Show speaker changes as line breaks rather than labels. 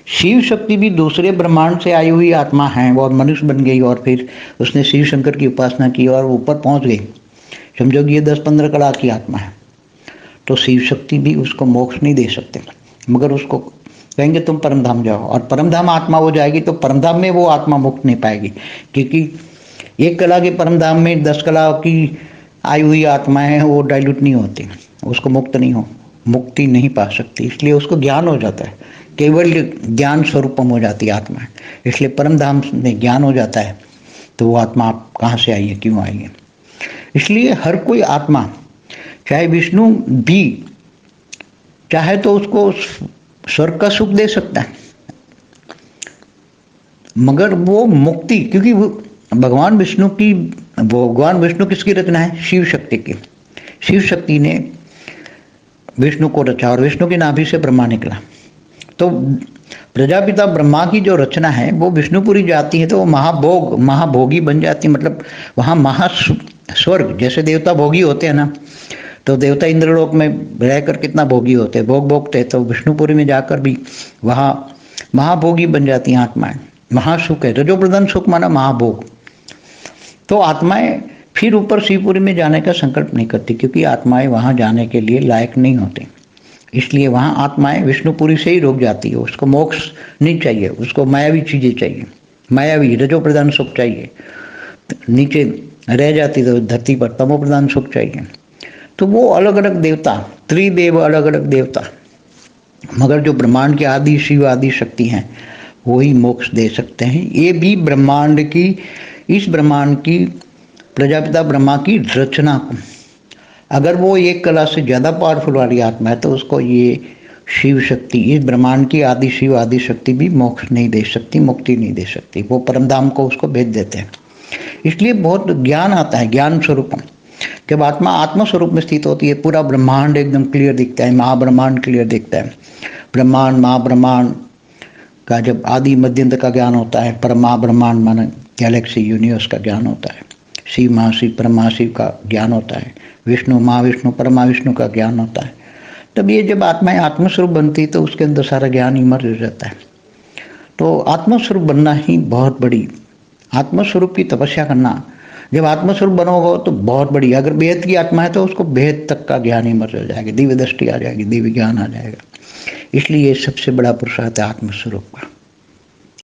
शिव शक्ति भी दूसरे ब्रह्मांड से आई हुई आत्मा है और मनुष्य बन गई और फिर उसने शिव शंकर की उपासना की और ऊपर पहुंच गई। समझो कि ये 10-15 कला की आत्मा है, तो शिव शक्ति भी उसको मोक्ष नहीं दे सकते, मगर उसको कहेंगे तुम परमधाम जाओ, और परमधाम आत्मा हो जाएगी तो परमधाम में वो आत्मा मुक्त नहीं पाएगी, क्योंकि एक कला के परमधाम में 10 कला की आई हुई आत्माएं हैं, वो डाइल्यूट नहीं होती, उसको मुक्ति नहीं पा सकती, इसलिए उसको ज्ञान हो जाता है, केवल ज्ञान स्वरूपम हो जाती है आत्मा। इसलिए परमधाम में ज्ञान हो जाता है तो वो आत्मा आप कहाँ से आई है, क्यों आई है। इसलिए हर कोई आत्मा, चाहे विष्णु भी चाहे तो उसको स्वर्ग का सुख दे सकता है, मगर वो मुक्ति, क्योंकि भगवान विष्णु किसकी रचना है, शिव शक्ति की। शिव शक्ति ने विष्णु को रचा और विष्णु की नाभि से ब्रह्मा निकला। तो प्रजापिता ब्रह्मा की जो रचना है वो विष्णुपुरी जाती है तो वो महाभोगी बन जाती है, मतलब वहाँ महास्वर्ग, जैसे देवता भोगी होते हैं ना, तो देवता इंद्रलोक में रहकर कितना भोगी होते हैं, भोगते, तो विष्णुपुरी में जाकर भी वहाँ महाभोगी बन जाती हैं आत्माएं। महासुख है, रजो प्रधान सुख माना महाभोग। तो आत्माएं फिर ऊपर शिवपुरी में जाने का संकल्प नहीं करती, क्योंकि आत्माएं वहाँ जाने के लिए लायक नहीं होती, इसलिए वहाँ आत्माएं विष्णुपुरी से ही रुक जाती है। उसको मोक्ष नहीं चाहिए, उसको मायावी चीज़ें चाहिए, मायावी रजो प्रधान सुख चाहिए, नीचे रह जाती तो धरती पर तमो प्रधान सुख चाहिए। तो वो अलग अलग देवता, त्रिदेव, अलग अलग देवता, मगर जो ब्रह्मांड के आदि शिव आदि शक्ति हैं वही मोक्ष दे सकते हैं। ये भी इस ब्रह्मांड की प्रजापिता ब्रह्मा की रचना को, अगर वो एक कला से ज़्यादा पावरफुल वाली आत्मा है तो उसको ये शिव शक्ति, इस ब्रह्मांड की आदि शिव आदि शक्ति भी मोक्ष नहीं दे सकती, मुक्ति नहीं दे सकती, वो परमधाम को उसको भेज देते हैं। इसलिए बहुत ज्ञान आता है, ज्ञान स्वरूपम। जब आत्मा आत्मस्वरूप में स्थित होती है, पूरा ब्रह्मांड एकदम क्लियर दिखता है, महाब्रह्मांड क्लियर दिखता है। ब्रह्मांड महाब्रह्मांड का जब आदि मध्यंत का ज्ञान होता है, परमाब्रह्मांड माने गैलेक्सी यूनिवर्स का ज्ञान होता है, शिव महाशिव परमाशिव का ज्ञान होता है, विष्णु महाविष्णु परमाविष्णु का ज्ञान होता है, तब ये जब आत्माएं आत्मस्वरूप बनती है तो उसके अंदर सारा ज्ञान इमर्ज हो जाता है। तो आत्मस्वरूप बनना ही बहुत बड़ी, आत्मस्वरूप की तपस्या करना, जब आत्मस्वरूप बनोगे तो बहुत बड़ी, अगर बेहद की आत्मा है तो उसको बेहद तक का ज्ञान इमर्ज हो जाएगा, दिव्य दृष्टि आ जाएगी, दिव्य ज्ञान आ जाएगा। इसलिए ये सबसे बड़ा पुरुषार्थ है आत्मस्वरूप का।